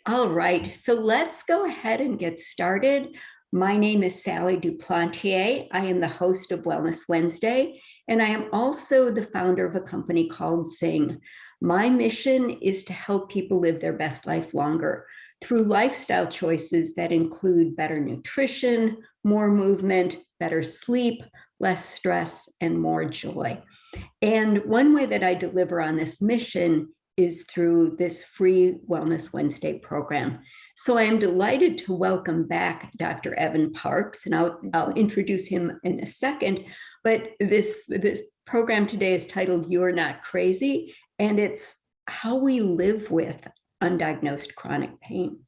All right, so let's go ahead and get started. My name is Sally Duplantier. I am the host of Wellness Wednesday, and I am also the founder of a company called Zing. My mission is to help people live their best life longer through lifestyle choices that include better nutrition, more movement, better sleep, less stress, and more joy. And one way that I deliver on this mission is through this free Wellness Wednesday program. So I am delighted to welcome back Dr. Evan Parks, and I'll introduce him in a second. But this program today is titled You're Not Crazy, and it's how we live with undiagnosed chronic pain.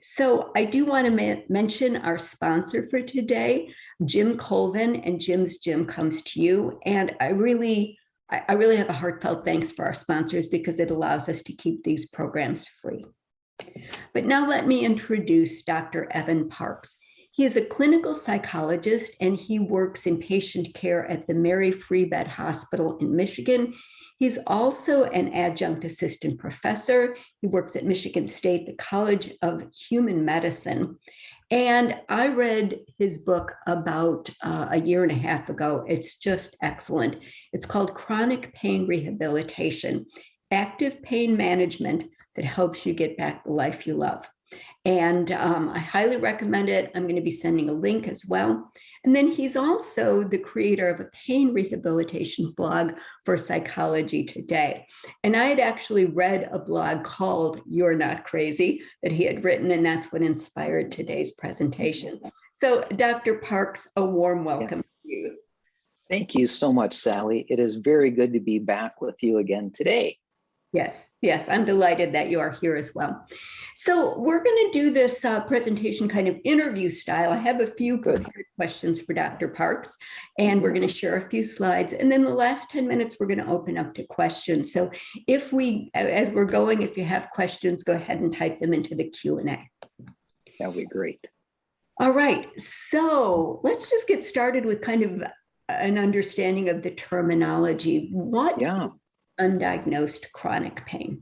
So I do want to mention our sponsor for today, Jim Colvin, and Jim's Gym comes to you. And I really have a heartfelt thanks for our sponsors because it allows us to keep these programs free. But now let me introduce Dr. Evan Parks. He is a clinical psychologist and he works in patient care at the Mary Free Bed Hospital in Michigan. He's also an adjunct assistant professor. He works at Michigan State, the College of Human Medicine. And I read his book about a year and a half ago. It's just excellent. It's called Chronic Pain Rehabilitation, Active Pain Management that helps you get back the life you love. And I highly recommend it. I'm going to be sending a link as well. And then he's also the creator of a pain rehabilitation blog for Psychology Today. And I had actually read a blog called You're Not Crazy that he had written, and that's what inspired today's presentation. So Dr. Parks, a warm welcome to you. Thank you so much, Sally. It is very good to be back with you again today. Yes, I'm delighted that you are here as well. So we're going to do this presentation kind of interview style. I have a few prepared questions for Dr. Parks, and we're going to share a few slides. And then the last 10 minutes, we're going to open up to questions. So as we're going, if you have questions, go ahead and type them into the Q&A. That would be great. All right, so let's just get started with kind of an understanding of the terminology. What is undiagnosed chronic pain?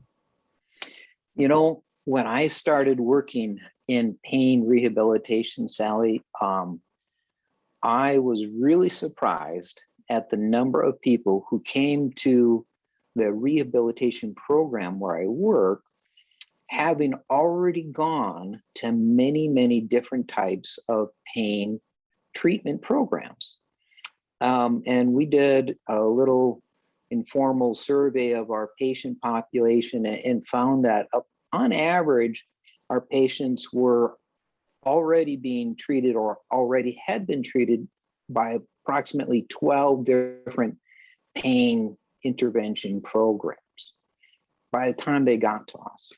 You know, when I started working in pain rehabilitation, Sally, I was really surprised at the number of people who came to the rehabilitation program where I work, having already gone to many, many different types of pain treatment programs. And we did a little informal survey of our patient population and found that on average, our patients were already being treated or already had been treated by approximately 12 different pain intervention programs by the time they got to us.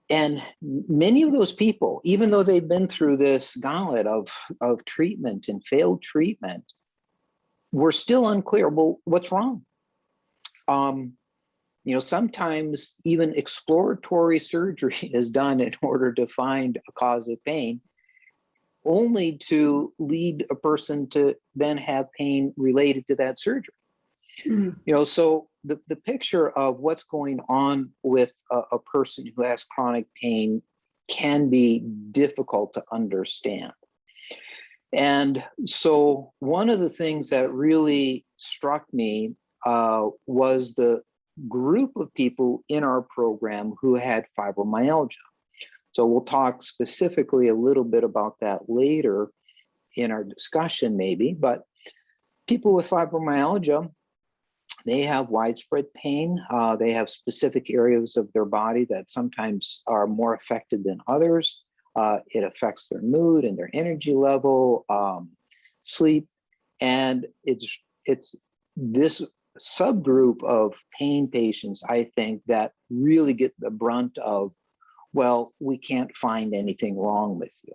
And many of those people, even though they've been through this gauntlet of treatment and failed treatment, we're still unclear, well, what's wrong? You know, sometimes even exploratory surgery is done in order to find a cause of pain, only to lead a person to then have pain related to that surgery. Mm-hmm. You know, so the picture of what's going on with a person who has chronic pain can be difficult to understand. And so one of the things that really struck me was the group of people in our program who had fibromyalgia. So we'll talk specifically a little bit about that later in our discussion maybe, but people with fibromyalgia, they have widespread pain. They have specific areas of their body that sometimes are more affected than others. It affects their mood and their energy level, sleep, and it's this subgroup of pain patients, I think, that really get the brunt of, well, we can't find anything wrong with you.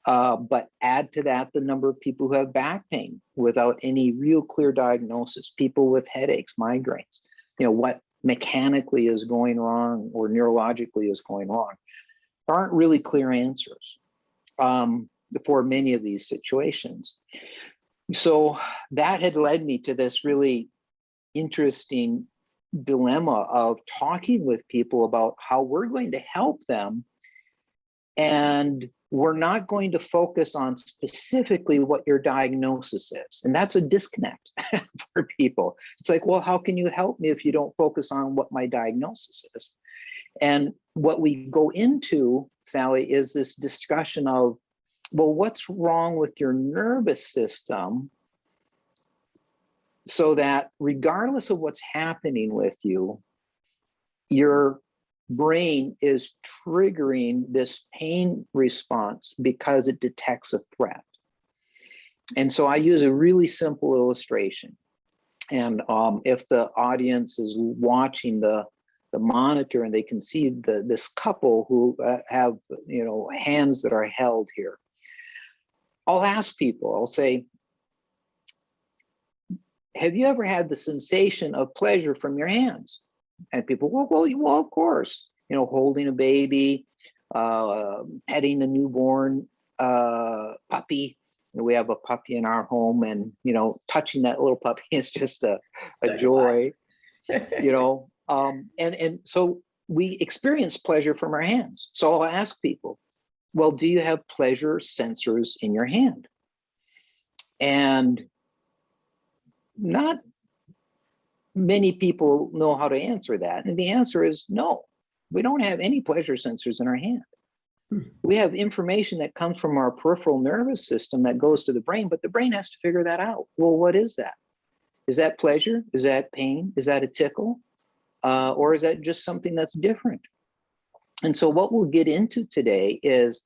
But add to that the number of people who have back pain without any real clear diagnosis, people with headaches, migraines, you know, what mechanically is going wrong or neurologically is going wrong. There aren't really clear answers for many of these situations. So that had led me to this really interesting dilemma of talking with people about how we're going to help them, and we're not going to focus on specifically what your diagnosis is. And that's a disconnect for people. It's like, well, how can you help me if you don't focus on what my diagnosis is? And what we go into, Sally, is this discussion of, well, what's wrong with your nervous system, so that regardless of what's happening with you, your brain is triggering this pain response because it detects a threat. And so I use a really simple illustration. And if the audience is watching the monitor and they can see this couple who have, hands that are held here, I'll ask people, I'll say, have you ever had the sensation of pleasure from your hands? And people, well, of course, holding a baby, petting a newborn puppy. We have a puppy in our home, and touching that little puppy is just a joy. And so we experience pleasure from our hands. So I'll ask people, well, do you have pleasure sensors in your hand? And not many people know how to answer that. And the answer is no, we don't have any pleasure sensors in our hand. We have information that comes from our peripheral nervous system that goes to the brain, but the brain has to figure that out. Well, what is that? Is that pleasure? Is that pain? Is that a tickle? Or is that just something that's different? And so what we'll get into today is,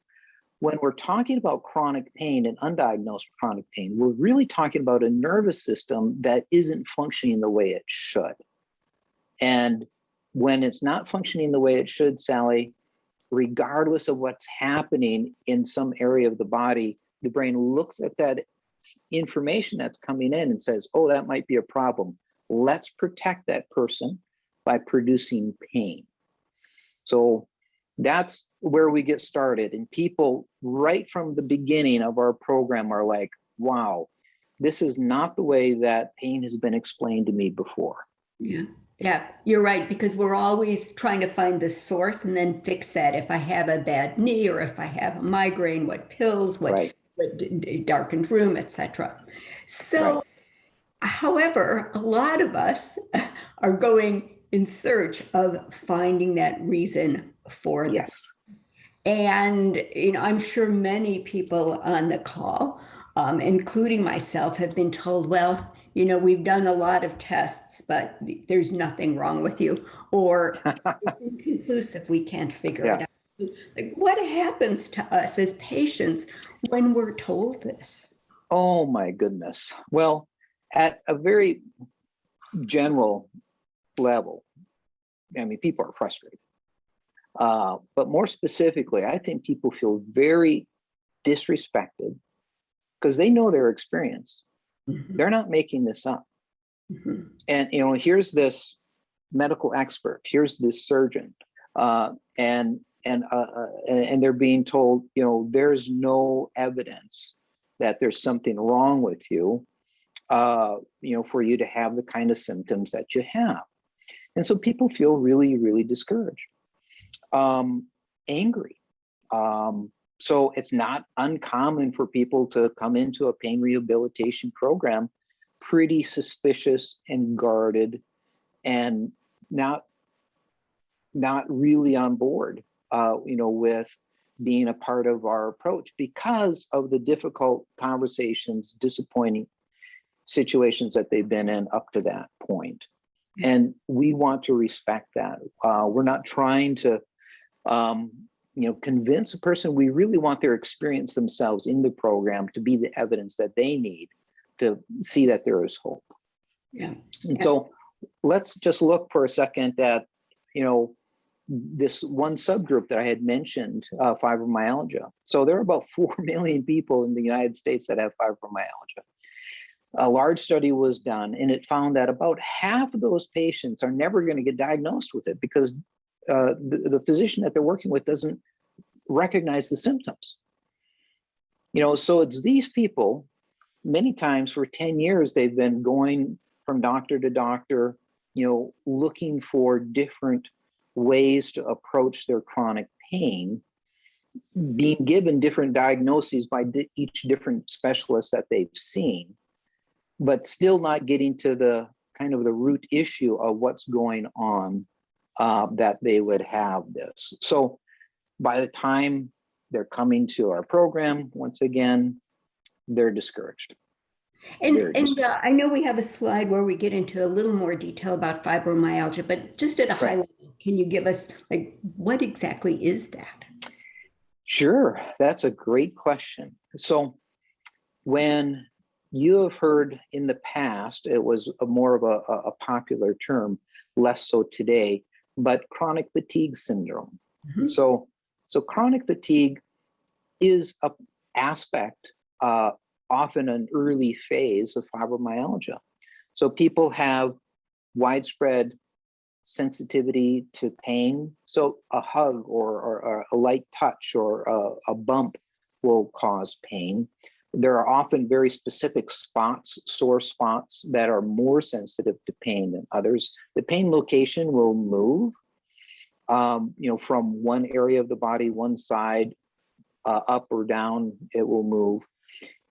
when we're talking about chronic pain and undiagnosed chronic pain, we're really talking about a nervous system that isn't functioning the way it should. And when it's not functioning the way it should, Sally, regardless of what's happening in some area of the body, the brain looks at that information that's coming in and says, oh, that might be a problem. Let's protect that person by producing pain. So that's where we get started. And people right from the beginning of our program are like, wow, this is not the way that pain has been explained to me before. Yeah, you're right, because we're always trying to find the source and then fix that. If I have a bad knee, or if I have a migraine, what pills, what darkened room, etc. So, however, a lot of us are going in search of finding that reason for that. And I'm sure many people on the call, including myself, have been told, well, we've done a lot of tests, but there's nothing wrong with you, or it's inconclusive, we can't figure it out. Like, what happens to us as patients when we're told this? Oh my goodness. Well, at a very general level, I mean, people are frustrated. But more specifically, I think people feel very disrespected because they know their experience. They're not making this up. And here's this medical expert, here's this surgeon, and they're being told, there's no evidence that there's something wrong with you, for you to have the kind of symptoms that you have. And so people feel really, really discouraged, angry. So it's not uncommon for people to come into a pain rehabilitation program pretty suspicious and guarded, and not really on board, with being a part of our approach because of the difficult conversations, disappointing situations that they've been in up to that point. And we want to respect that. We're not trying to, convince a person. We really want their experience themselves in the program to be the evidence that they need to see that there is hope. And so let's just look for a second at, this one subgroup that I had mentioned, fibromyalgia. So there are about 4 million people in the United States that have fibromyalgia. A large study was done, and it found that about half of those patients are never going to get diagnosed with it because the physician that they're working with doesn't recognize the symptoms. So it's these people, many times for 10 years, they've been going from doctor to doctor, looking for different ways to approach their chronic pain, being given different diagnoses by each different specialist that they've seen, but still not getting to the kind of the root issue of what's going on, that they would have this. So by the time they're coming to our program, once again, they're discouraged. And I know we have a slide where we get into a little more detail about fibromyalgia, but just at a high level, can you give us, like, what exactly is that? Sure, that's a great question. So when you have heard in the past, it was more of a popular term, less so today, but chronic fatigue syndrome. Mm-hmm. So chronic fatigue is an aspect, often an early phase of fibromyalgia. So people have widespread sensitivity to pain. So a hug or a light touch or a bump will cause pain. There are often very specific spots, sore spots, that are more sensitive to pain than others. The pain location will move, from one area of the body, one side, up or down, it will move.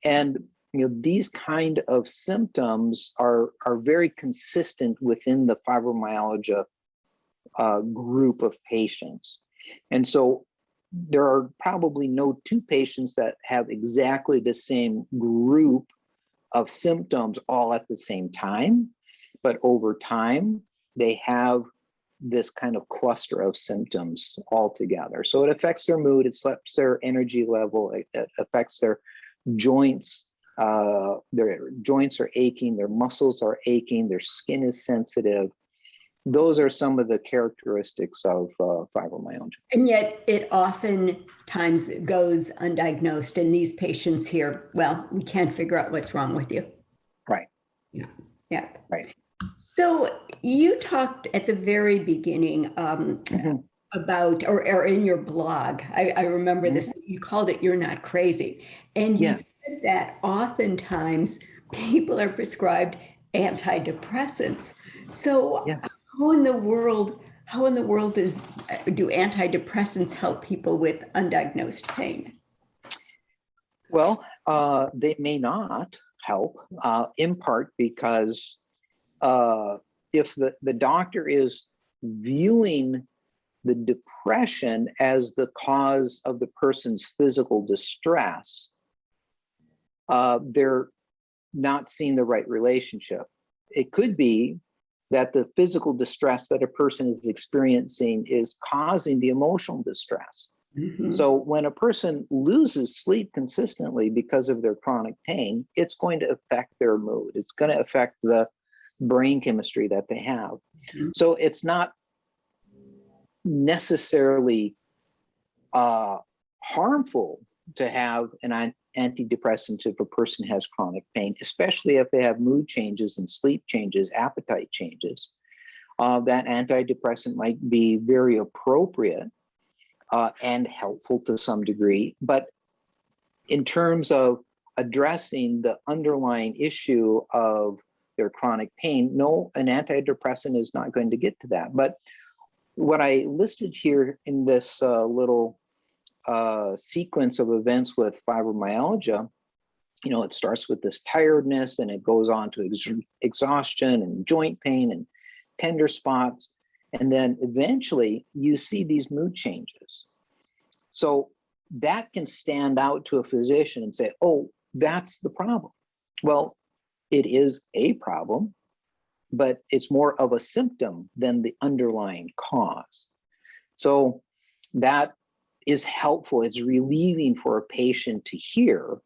And these kind of symptoms are very consistent within the fibromyalgia group of patients. And so there are probably no two patients that have exactly the same group of symptoms all at the same time, but over time, they have this kind of cluster of symptoms all together. So it affects their mood, it affects their energy level, it affects their joints. Their joints are aching, their muscles are aching, their skin is sensitive. Those are some of the characteristics of fibromyalgia. And yet it oftentimes goes undiagnosed, and these patients here, well, we can't figure out what's wrong with you. Right. Yeah. Right. So you talked at the very beginning about, or in your blog, I remember this, you called it "You're Not Crazy." And you said that oftentimes people are prescribed antidepressants. So how in the world do antidepressants help people with undiagnosed pain? Well, they may not help, in part because if the doctor is viewing the depression as the cause of the person's physical distress, they're not seeing the right relationship. It could be that the physical distress that a person is experiencing is causing the emotional distress. Mm-hmm. So when a person loses sleep consistently because of their chronic pain, it's going to affect their mood. It's going to affect the brain chemistry that they have. Mm-hmm. So it's not necessarily harmful to have an antidepressant if a person has chronic pain, especially if they have mood changes and sleep changes, appetite changes. That antidepressant might be very appropriate and helpful to some degree. But in terms of addressing the underlying issue of their chronic pain, no, an antidepressant is not going to get to that. But what I listed here in this little sequence of events with fibromyalgia, it starts with this tiredness and it goes on to exhaustion and joint pain and tender spots. And then eventually you see these mood changes. So that can stand out to a physician and say, oh, that's the problem. Well, it is a problem, but it's more of a symptom than the underlying cause. So that is helpful. It's relieving for a patient to hear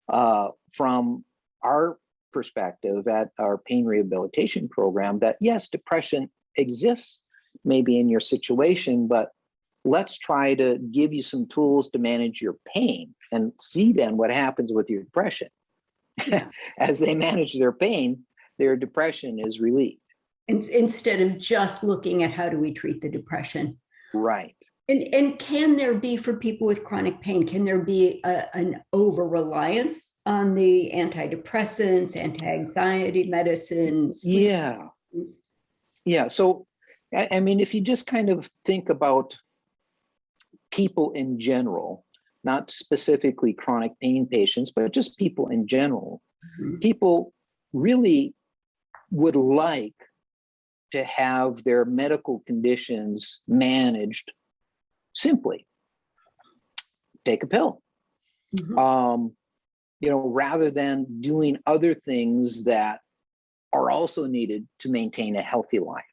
from our perspective at our pain rehabilitation program that yes, depression exists maybe in your situation, but let's try to give you some tools to manage your pain and see then what happens with your depression. As they manage their pain, their depression is relieved. Instead of just looking at how do we treat the depression. Right. And can there be, for people with chronic pain, can there be an over-reliance on the antidepressants, anti-anxiety medicines? Yeah. Yeah. So, I mean, if you just kind of think about people in general, not specifically chronic pain patients, but just people in general, Mhm. people really would like to have their medical conditions managed simply. Take a pill. Mhm. Rather than doing other things that are also needed to maintain a healthy life.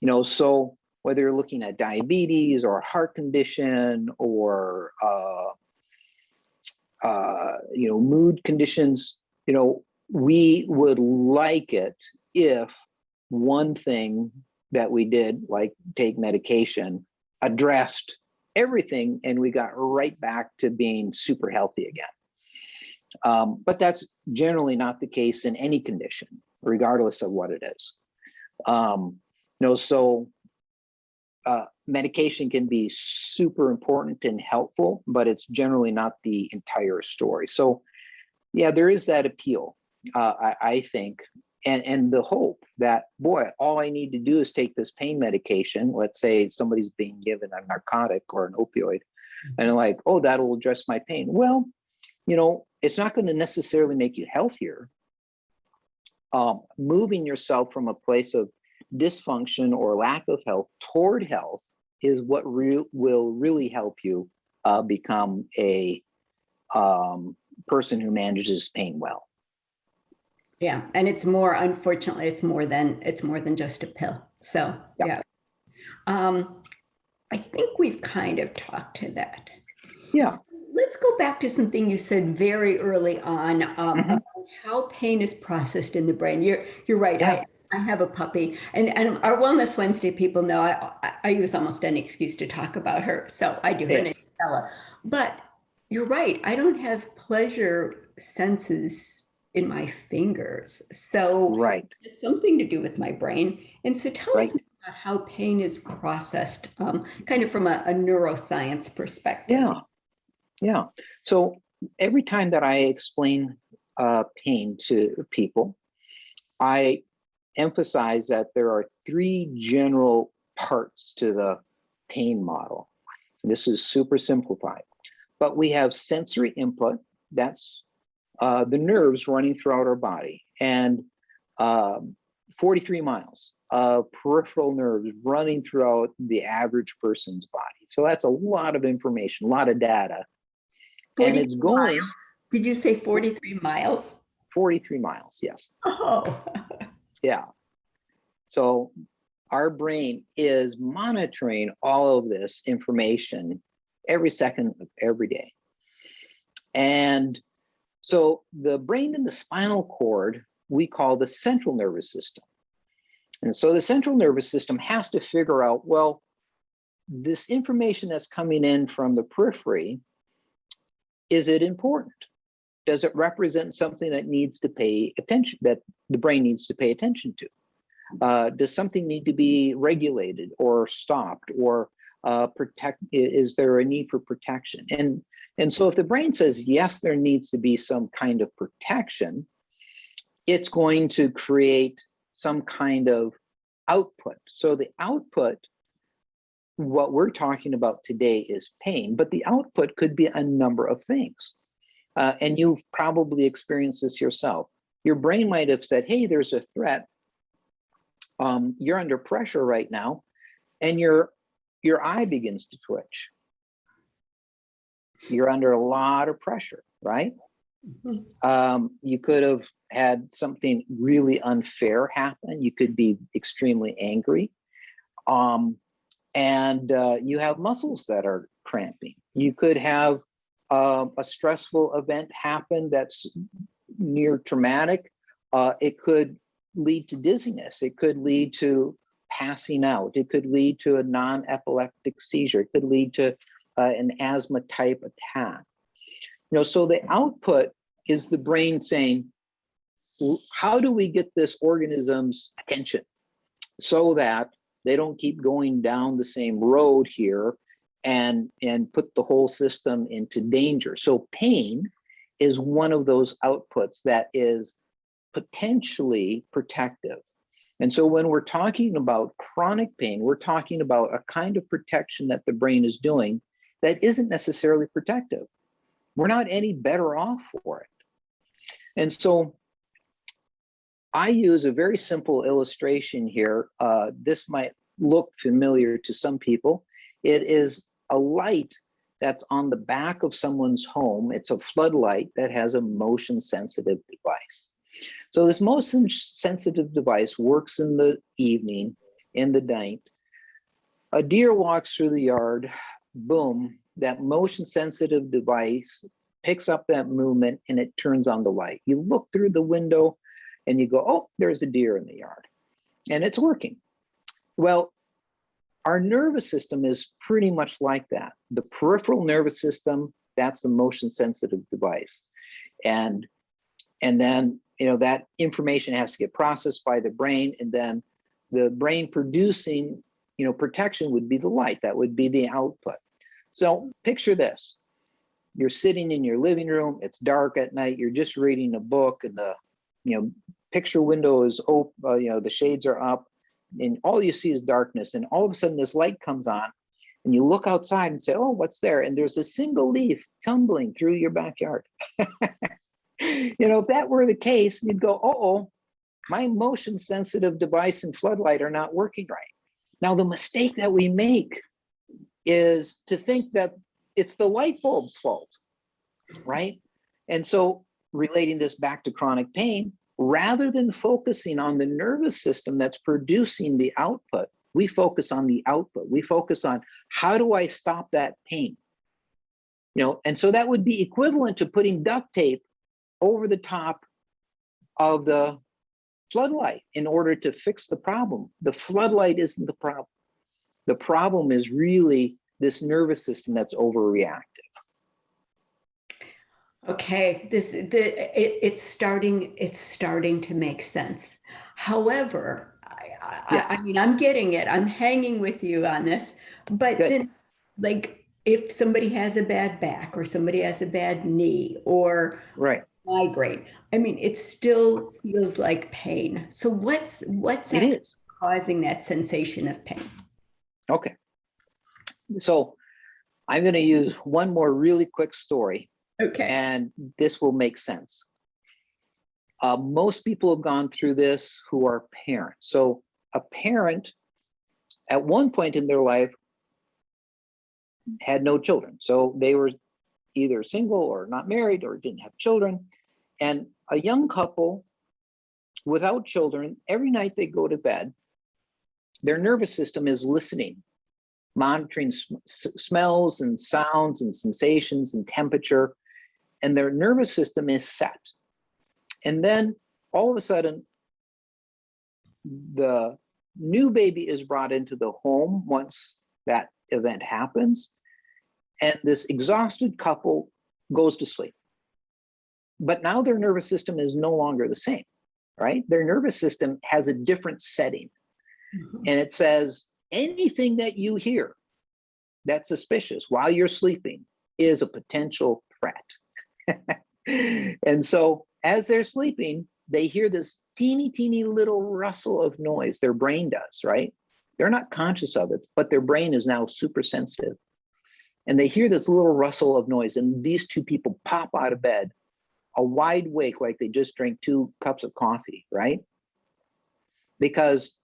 Yeah. So whether you're looking at diabetes or heart condition or mood conditions, we would like it if one thing that we did, like take medication, addressed everything and we got right back to being super healthy again. But that's generally not the case in any condition, regardless of what it is. So medication can be super important and helpful, but it's generally not the entire story. So yeah, there is that appeal, I think, and the hope that, boy, all I need to do is take this pain medication. Let's say somebody's being given a narcotic or an opioid, and they're like, oh, that'll address my pain. Well, it's not going to necessarily make you healthier. Moving yourself from a place of dysfunction or lack of health toward health is what will really help you become a person who manages pain well. Yeah, and unfortunately, it's more than just a pill. So yeah. I think we've kind of talked to that. Yeah. So let's go back to something you said very early on about how pain is processed in the brain. You're right. Yeah. I have a puppy, and our Wellness Wednesday people know I use almost any excuse to talk about her. So I do. Her name is Ella. But you're right. I don't have pleasure senses in my fingers. So Right. it's something to do with my brain. And so tell us Right. about how pain is processed, kind of from a neuroscience perspective. Yeah. So every time that I explain pain to people, I emphasize that there are three general parts to the pain model. This is super simplified, but we have sensory input. That's the nerves running throughout our body, and 43 miles of peripheral nerves running throughout the average person's body. So that's a lot of information, a lot of data. And it's 43 going miles. Did you say 43 miles? 43 miles, yes. Oh, Yeah. So our brain is monitoring all of this information every second of every day. And so the brain and the spinal cord, we call the central nervous system. And so the central nervous system has to figure out, well, this information that's coming in from the periphery, is it important? Does it represent something that needs to pay attention, that the brain needs to pay attention to? Does something need to be regulated or stopped or protect? Is there a need for protection? And so if the brain says, yes, there needs to be some kind of protection, it's going to create some kind of output. So the output, what we're talking about today is pain, but the output could be a number of things. And you've probably experienced this yourself. Your brain might have said, hey, there's a threat. You're under pressure right now, and your eye begins to twitch. You're under a lot of pressure, right? You could have had something really unfair happen. You could be extremely angry. And you have muscles that are cramping. You could have a stressful event happen that's near traumatic. It could lead to dizziness. It could lead to passing out. It could lead to a non-epileptic seizure. It could lead to an asthma type attack. So the output is the brain saying, how do we get this organism's attention so that they don't keep going down the same road here and put the whole system into danger? So pain is one of those outputs that is potentially protective. And so when we're talking about chronic pain, we're talking about a kind of protection that the brain is doing that isn't necessarily protective. We're not any better off for it. And so I use a very simple illustration here. This might look familiar to some people. It is a light that's on the back of someone's home. It's a floodlight that has a motion sensitive device. So this motion sensitive device works in the evening, in the night. A deer walks through the yard, boom, that motion sensitive device picks up that movement and it turns on the light. You look through the window and you go, oh, there's a deer in the yard, and it's working. Well, our nervous system is pretty much like that. The peripheral nervous system, that's the motion sensitive device. And then, that information has to get processed by the brain, and then the brain producing, protection would be the light. That would be the output. So picture this. You're sitting in your living room, it's dark at night, you're just reading a book, and the picture window is open, the shades are up, and all you see is darkness. And all of a sudden this light comes on and you look outside and say, oh, what's there? And there's a single leaf tumbling through your backyard. If that were the case, you'd go, oh, my motion sensitive device and floodlight are not working right. Now, the mistake that we make is to think that it's the light bulb's fault, right? And so relating this back to chronic pain, rather than focusing on the nervous system that's producing the output, we focus on the output. We focus on, how do I stop that pain? And so that would be equivalent to putting duct tape over the top of the floodlight in order to fix the problem. The floodlight isn't the problem. The problem is really this nervous system that's overreactive. Okay, it's starting to make sense. However, I mean, I'm getting it. I'm hanging with you on this. But then, like, if somebody has a bad back or somebody has a bad knee or migraine, I mean, it still feels like pain. So what's causing that sensation of pain? Okay. So I'm going to use one more really quick story. Okay. And this will make sense. Most people have gone through this who are parents. So a parent at one point in their life had no children. So they were either single or not married or didn't have children. And a young couple without children, every night they go to bed, their nervous system is listening, monitoring smells and sounds and sensations and temperature. And their nervous system is set. And then all of a sudden, the new baby is brought into the home once that event happens. And this exhausted couple goes to sleep. But now their nervous system is no longer the same, right? Their nervous system has a different setting. Mm-hmm. And it says, anything that you hear that's suspicious while you're sleeping is a potential threat. And so as they're sleeping, they hear this teeny little rustle of noise. Their brain does, right? They're not conscious of it, but their brain is now super sensitive. And they hear this little rustle of noise, and these two people pop out of bed, a wide awake, like they just drank 2 cups of coffee, right? Because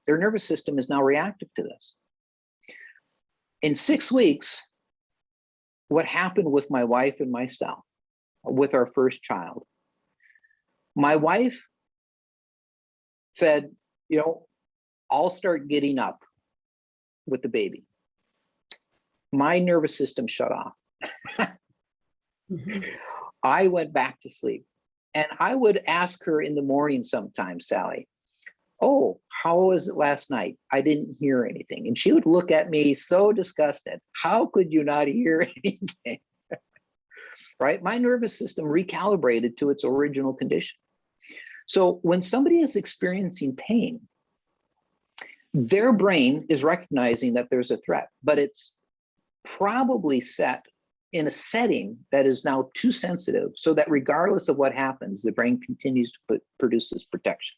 their nervous system is now reactive to this. In 6 weeks, what happened with my wife and myself, with our first child, my wife said, I'll start getting up with the baby. My nervous system shut off. Mm-hmm. I went back to sleep. And I would ask her in the morning sometimes, Sally, oh, how was it last night? I didn't hear anything. And she would look at me so disgusted. How could you not hear anything? Right? My nervous system recalibrated to its original condition. So when somebody is experiencing pain, their brain is recognizing that there's a threat, but it's probably set in a setting that is now too sensitive, so that regardless of what happens, the brain continues to produce this protection.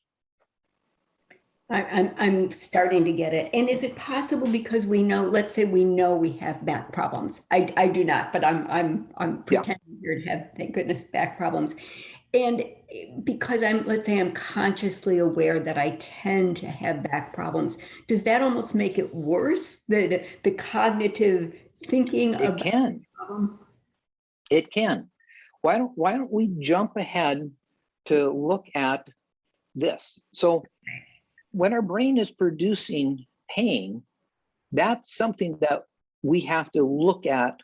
I'm starting to get it. And is it possible because we know, let's say we know we have back problems. I do not, but I'm Yeah, pretending here to have, thank goodness, back problems. And because let's say I'm consciously aware that I tend to have back problems, does that almost make it worse? The cognitive thinking it about can. the problem? It can. Why don't we jump ahead to look at this? So when our brain is producing pain, that's something that we have to look at.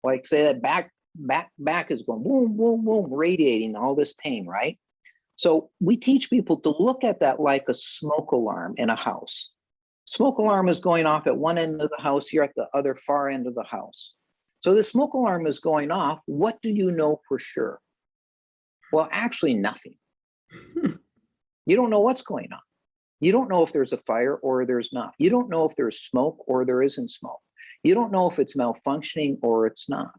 Like say that back is going boom, boom, boom, radiating all this pain, right? So we teach people to look at that like a smoke alarm in a house. Smoke alarm is going off at one end of the house, you're at the other far end of the house. So the smoke alarm is going off. What do you know for sure? Well, actually nothing. You don't know what's going on. You don't know if there's a fire or there's not. You don't know if there's smoke or there isn't smoke. You don't know if it's malfunctioning or it's not.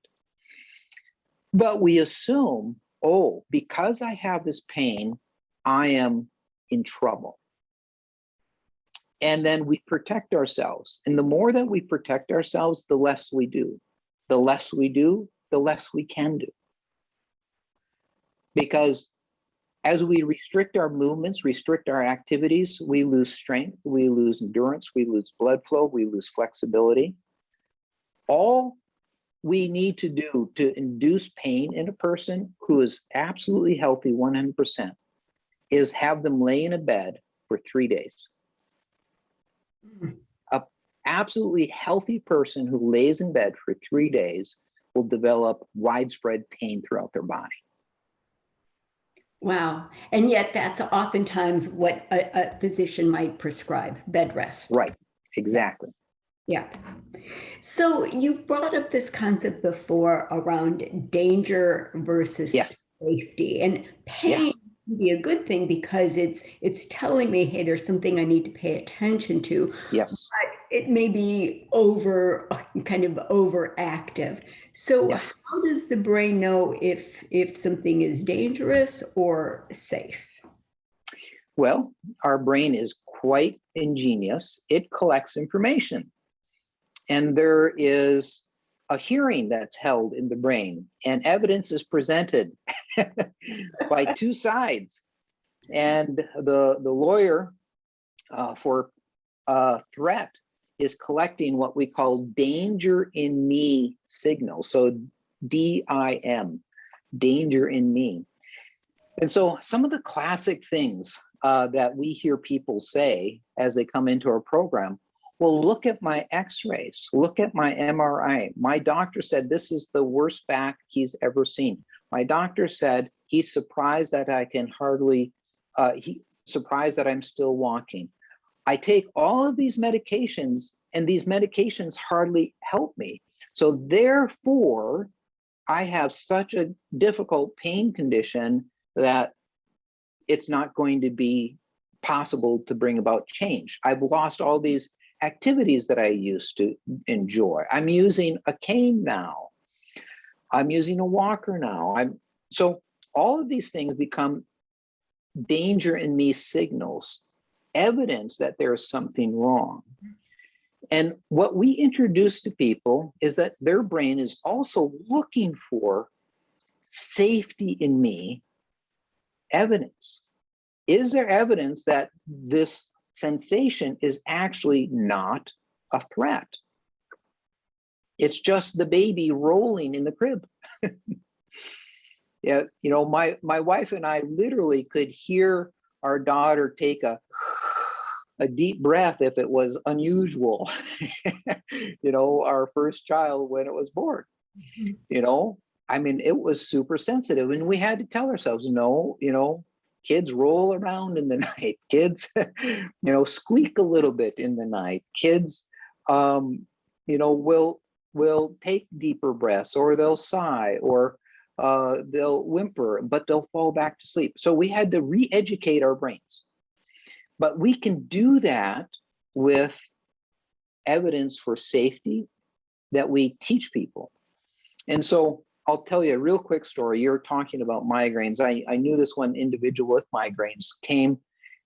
But we assume, oh, because I have this pain, I am in trouble. And then we protect ourselves. And the more that we protect ourselves, the less we do. The less we do, the less we can do. Because as we restrict our movements, restrict our activities, we lose strength, we lose endurance, we lose blood flow, we lose flexibility. All we need to do to induce pain in a person who is absolutely healthy 100% is have them lay in a bed for 3 days. An absolutely healthy person who lays in bed for 3 days will develop widespread pain throughout their body. Wow. And yet that's oftentimes what a physician might prescribe, bed rest. Right, exactly. Yeah. So you've brought up this concept before around danger versus Yes. safety, and Yeah. pain can be a good thing because it's telling me, hey, there's something I need to pay attention to. Yes. But it may be kind of overactive. So Yeah. how does the brain know if something is dangerous or safe? Well, our brain is quite ingenious. It collects information. And there is a hearing that's held in the brain, and evidence is presented by two sides. And the lawyer for threat is collecting what we call danger in me signals. So DIM, danger in me. And so some of the classic things that we hear people say as they come into our program, well, look at my x-rays, look at my MRI. My doctor said this is the worst back he's ever seen. My doctor said he's surprised that I can hardly, surprised that I'm still walking. I take all of these medications and these medications hardly help me. So therefore, I have such a difficult pain condition that it's not going to be possible to bring about change. I've lost all these activities that I used to enjoy. I'm using a cane now. I'm using a walker now. So all of these things become danger in me signals, evidence that there's something wrong. And what we introduce to people is that their brain is also looking for safety in me evidence. Is there evidence that this sensation is actually not a threat? It's just the baby rolling in the crib. Yeah, you know, my wife and I literally could hear our daughter take a deep breath if it was unusual. You know, our first child when it was born. You know, I mean, it was super sensitive, and we had to tell ourselves, no, you know, kids roll around in the night. Kids, you know, squeak a little bit in the night. Kids, you know, will take deeper breaths, or they'll sigh, or they'll whimper, but they'll fall back to sleep. So we had to re-educate our brains. But we can do that with evidence for safety that we teach people. And so I'll tell you a real quick story. You're talking about migraines. I knew this one individual with migraines came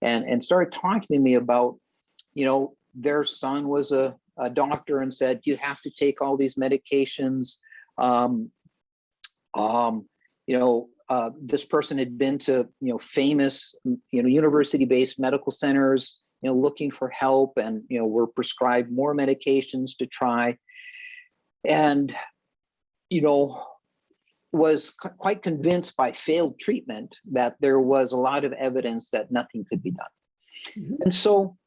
and started talking to me about, their son was a doctor and said, you have to take all these medications. This person had been to, famous, university-based medical centers, looking for help, and, were prescribed more medications to try. And, was quite convinced by failed treatment that there was a lot of evidence that nothing could be done. Mm-hmm. And so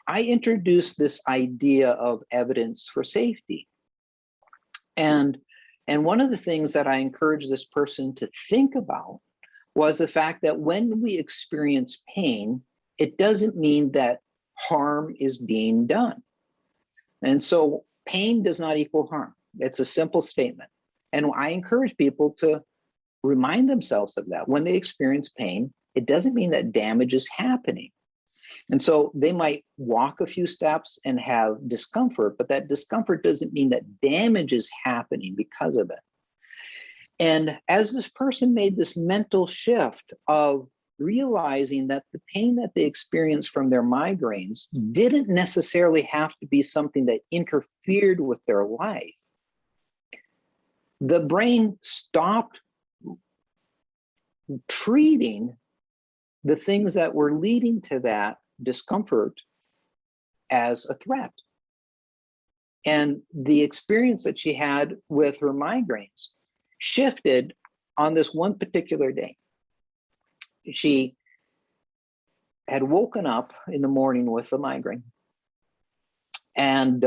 I introduced this idea of evidence for safety. And one of the things that I encouraged this person to think about was the fact that when we experience pain, it doesn't mean that harm is being done. And so pain does not equal harm. It's a simple statement. And I encourage people to remind themselves of that. When they experience pain, it doesn't mean that damage is happening. And so they might walk a few steps and have discomfort, but that discomfort doesn't mean that damage is happening because of it. And as this person made this mental shift of realizing that the pain that they experienced from their migraines didn't necessarily have to be something that interfered with their life, the brain stopped treating the things that were leading to that discomfort as a threat. And the experience that she had with her migraines shifted on this one particular day. She had woken up in the morning with a migraine and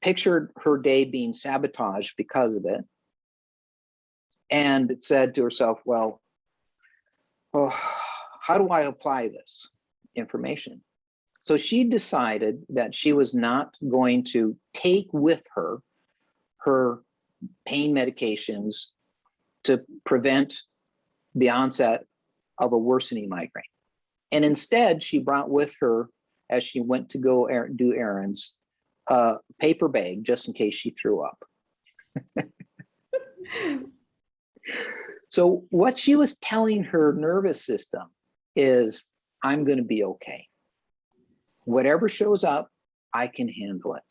pictured her day being sabotaged because of it, and said to herself, well, how do I apply this information? So she decided that she was not going to take with her her pain medications to prevent the onset of a worsening migraine. And instead, she brought with her, as she went to go do errands, a paper bag just in case she threw up. So what she was telling her nervous system is, I'm going to be okay. Whatever shows up, I can handle it.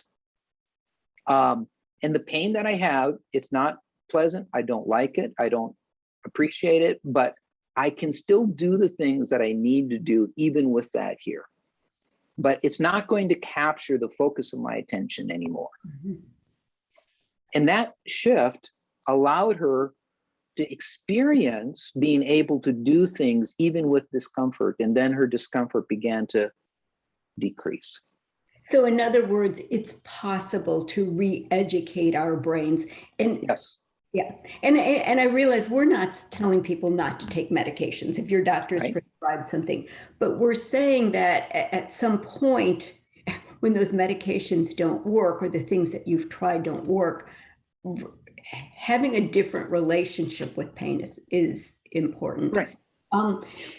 And the pain that I have, it's not pleasant. I don't like it. I don't appreciate it, but I can still do the things that I need to do even with that here. But it's not going to capture the focus of my attention anymore. Mm-hmm. And that shift allowed her to experience being able to do things even with discomfort, and then her discomfort began to decrease. So in other words, it's possible to re-educate our brains. And yes. Yeah. And I realize we're not telling people not to take medications if your doctor's right. prescribed something, but we're saying that at some point when those medications don't work or the things that you've tried don't work, having a different relationship with pain is important. Right.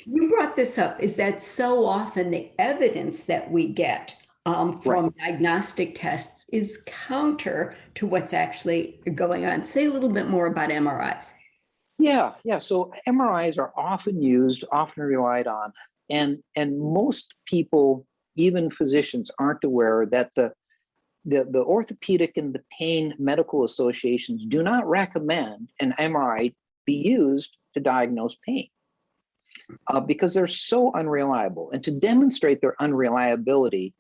You brought this up, is that so often the evidence that we get from right. diagnostic tests is counter to what's actually going on. Say a little bit more about MRIs. Yeah. So MRIs are often used, often relied on, and most people, even physicians, aren't aware that the orthopedic and the pain medical associations do not recommend an MRI be used to diagnose pain because they're so unreliable. And to demonstrate their unreliability,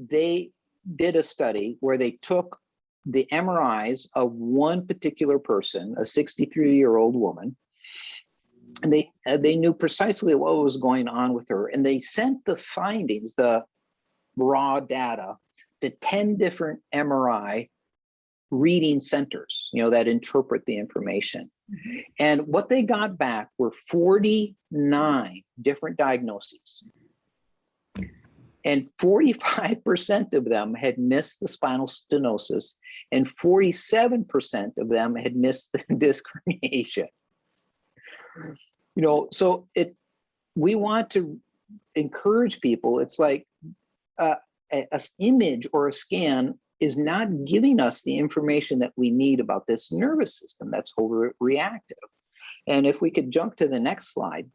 they did a study where they took the MRIs of one particular person, a 63-year-old woman, and they knew precisely what was going on with her. And they sent the findings, the raw data, to 10 different MRI reading centers, that interpret the information. Mm-hmm. And what they got back were 49 different diagnoses. And 45% of them had missed the spinal stenosis, and 47% of them had missed the disc herniation. So we want to encourage people. It's like an image or a scan is not giving us the information that we need about this nervous system that's overreactive. And if we could jump to the next slide.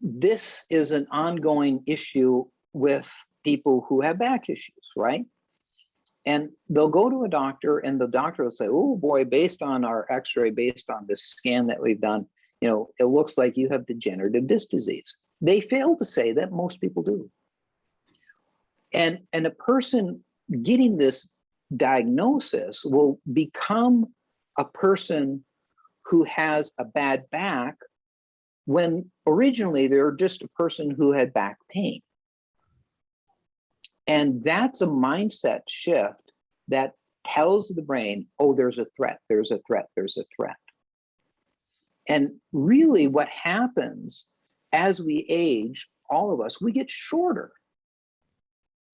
this is an ongoing issue with people who have back issues, right? And they'll go to a doctor and the doctor will say, oh boy, based on our x-ray, based on this scan that we've done, it looks like you have degenerative disc disease. They fail to say that most people do. And a person getting this diagnosis will become a person who has a bad back when originally they're just a person who had back pain. And that's a mindset shift that tells the brain, oh, there's a threat, there's a threat, there's a threat. And really what happens as we age, all of us, we get shorter.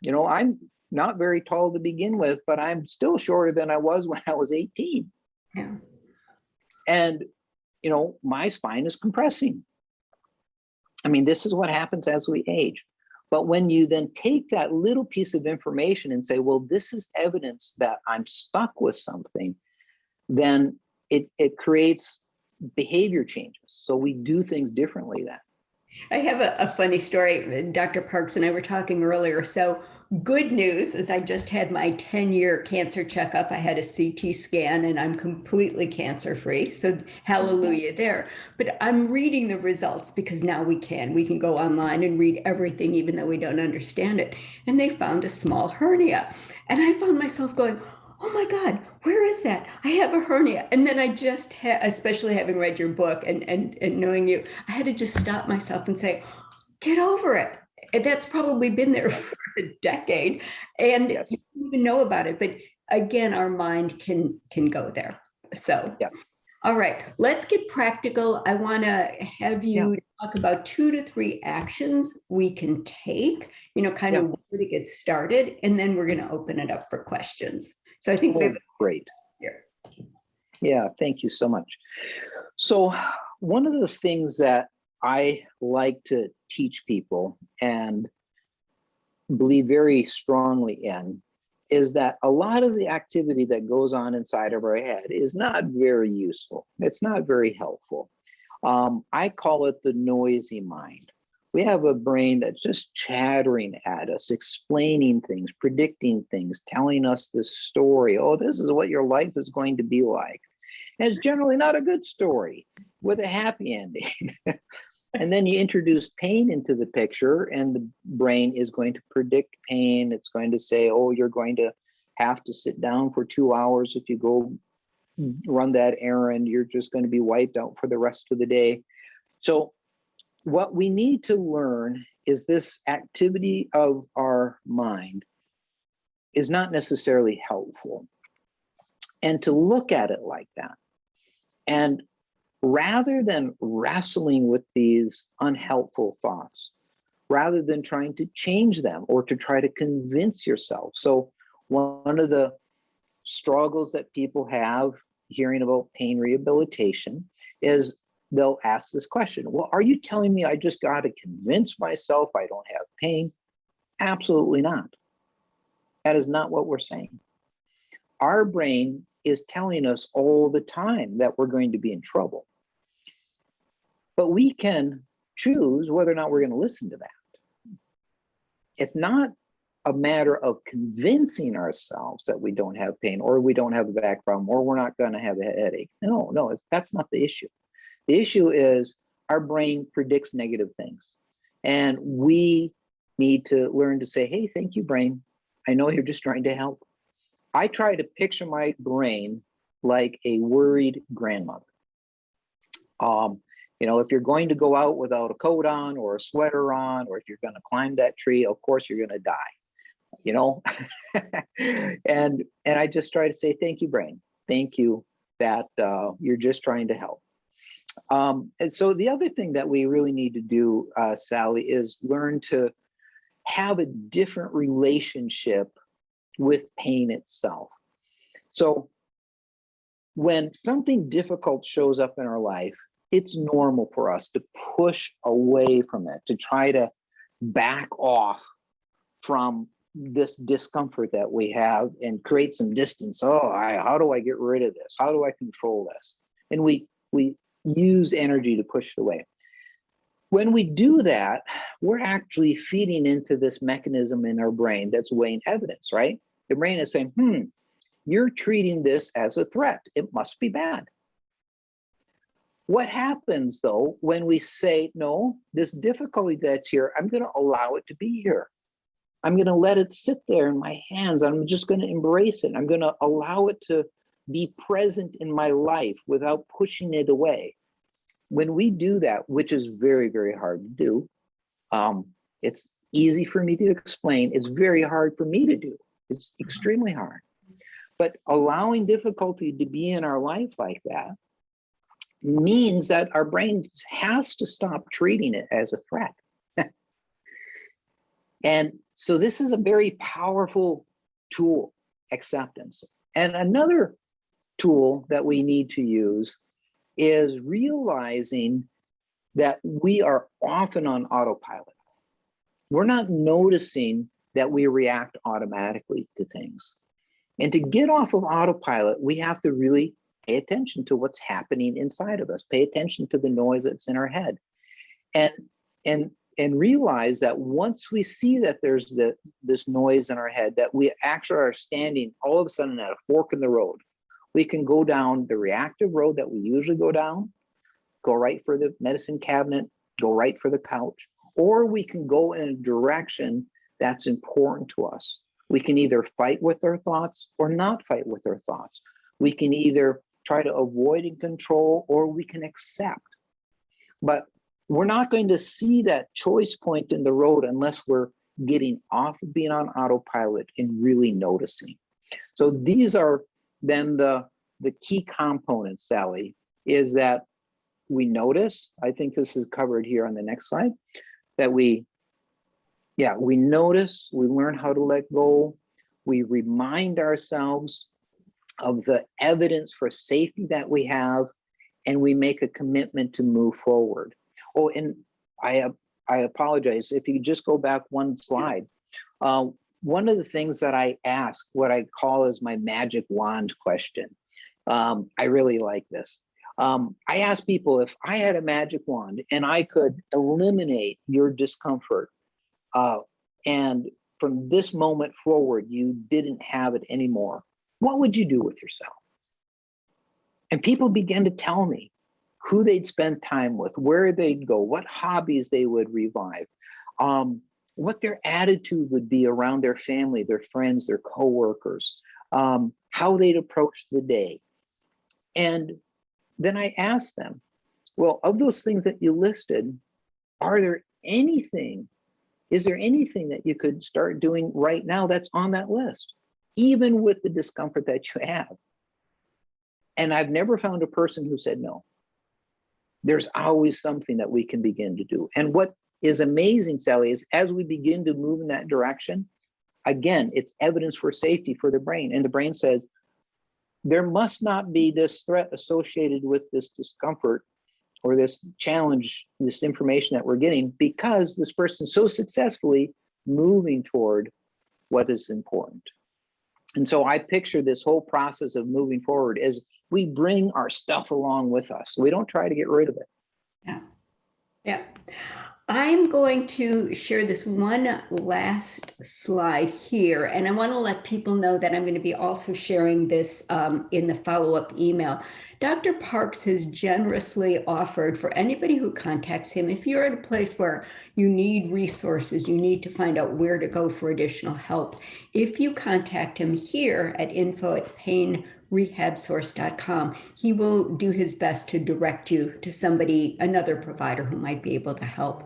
I'm not very tall to begin with, but I'm still shorter than I was when I was 18. Yeah. And, my spine is compressing. I mean, this is what happens as we age. But when you then take that little piece of information and say, well, this is evidence that I'm stuck with something, then it creates behavior changes. So we do things differently then. I have a funny story. Dr. Parks and I were talking earlier. So good news is I just had my 10-year cancer checkup. I had a CT scan and I'm completely cancer-free. So hallelujah there. But I'm reading the results because now we can go online and read everything, even though we don't understand it. And they found a small hernia. And I found myself going, oh my God, where is that? I have a hernia. And then I just had, especially having read your book and knowing you, I had to just stop myself and say, get over it. And that's probably been there for a decade. And Yes. you don't even know about it. But again, our mind can go there. So, yes. All right, let's get practical. I want to have you talk about 2 to 3 actions we can take, kind of where to get started. And then we're going to open it up for questions. So I think great. Here. Yeah, thank you so much. So one of the things that I like to teach people and believe very strongly in is that a lot of the activity that goes on inside of our head is not very useful. It's not very helpful. I call it the noisy mind. We have a brain that's just chattering at us, explaining things, predicting things, telling us this story. Oh, this is what your life is going to be like. And it's generally not a good story with a happy ending. And then you introduce pain into the picture and the brain is going to predict pain. It's going to say, oh, you're going to have to sit down for 2 hours if you go run that errand. You're just going to be wiped out for the rest of the day. So what we need to learn is this activity of our mind is not necessarily helpful. And to look at it like that. And rather than wrestling with these unhelpful thoughts, rather than trying to change them or to try to convince yourself. So one of the struggles that people have hearing about pain rehabilitation is they'll ask this question, well, are you telling me I just got to convince myself I don't have pain? Absolutely not. That is not what we're saying. Our brain is telling us all the time that we're going to be in trouble. But we can choose whether or not we're going to listen to that. It's not a matter of convincing ourselves that we don't have pain or we don't have a back problem or we're not going to have a headache. No, that's not the issue. The issue is our brain predicts negative things. And we need to learn to say, hey, thank you, brain. I know you're just trying to help. I try to picture my brain like a worried grandmother. If you're going to go out without a coat on or a sweater on, or if you're going to climb that tree, of course you're going to die, and I just try to say, thank you, brain. Thank you that you're just trying to help. And so the other thing that we really need to do, Sally, is learn to have a different relationship with pain itself. So when something difficult shows up in our life, it's normal for us to push away from it, to try to back off from this discomfort that we have and create some distance. How do I get rid of this? How do I control this? And we use energy to push it away. When we do that, we're actually feeding into this mechanism in our brain that's weighing evidence, right? The brain is saying, you're treating this as a threat. It must be bad. What happens, though, when we say, no, this difficulty that's here, I'm going to allow it to be here. I'm going to let it sit there in my hands. I'm just going to embrace it. I'm going to allow it to be present in my life without pushing it away. When we do that, which is very, very hard to do, it's easy for me to explain. It's very hard for me to do. It's extremely hard. But allowing difficulty to be in our life like that means that our brain has to stop treating it as a threat. And so this is a very powerful tool, acceptance. And another tool that we need to use is realizing that we are often on autopilot. We're not noticing that we react automatically to things. And to get off of autopilot, we have to really pay attention to what's happening inside of us, pay attention to the noise that's in our head. And realize that once we see that there's this noise in our head, that we actually are standing all of a sudden at a fork in the road. We can go down the reactive road that we usually go down, go right for the medicine cabinet, go right for the couch, or we can go in a direction that's important to us. We can either fight with our thoughts or not fight with our thoughts. We can either try to avoid and control, or we can accept. But we're not going to see that choice point in the road unless we're getting off of being on autopilot and really noticing. So these are then the key components, Sally, is that we notice. I think this is covered here on the next slide, that we notice, we learn how to let go, we remind ourselves of the evidence for safety that we have, and we make a commitment to move forward. Oh, and I apologize, if you just go back one slide. One of the things that I ask, what I call is my magic wand question. I really like this. I ask people, if I had a magic wand and I could eliminate your discomfort, and from this moment forward, you didn't have it anymore, what would you do with yourself? And people began to tell me who they'd spend time with, where they'd go, what hobbies they would revive, what their attitude would be around their family, their friends, their coworkers, how they'd approach the day. And then I asked them, well, of those things that you listed, is there anything that you could start doing right now that's on that list, even with the discomfort that you have? And I've never found a person who said no. There's always something that we can begin to do. And what is amazing, Sally, is as we begin to move in that direction, again, it's evidence for safety for the brain. And the brain says, there must not be this threat associated with this discomfort or this challenge, this information that we're getting, because this person's so successfully moving toward what is important. And so I picture this whole process of moving forward as we bring our stuff along with us. We don't try to get rid of it. Yeah. Yeah. I'm going to share this one last slide here, and I want to let people know that I'm going to be also sharing this in the follow-up email. Dr. Parks has generously offered for anybody who contacts him, if you're at a place where you need resources, you need to find out where to go for additional help, if you contact him here at info@painrehabsource.com, he will do his best to direct you to somebody, another provider who might be able to help.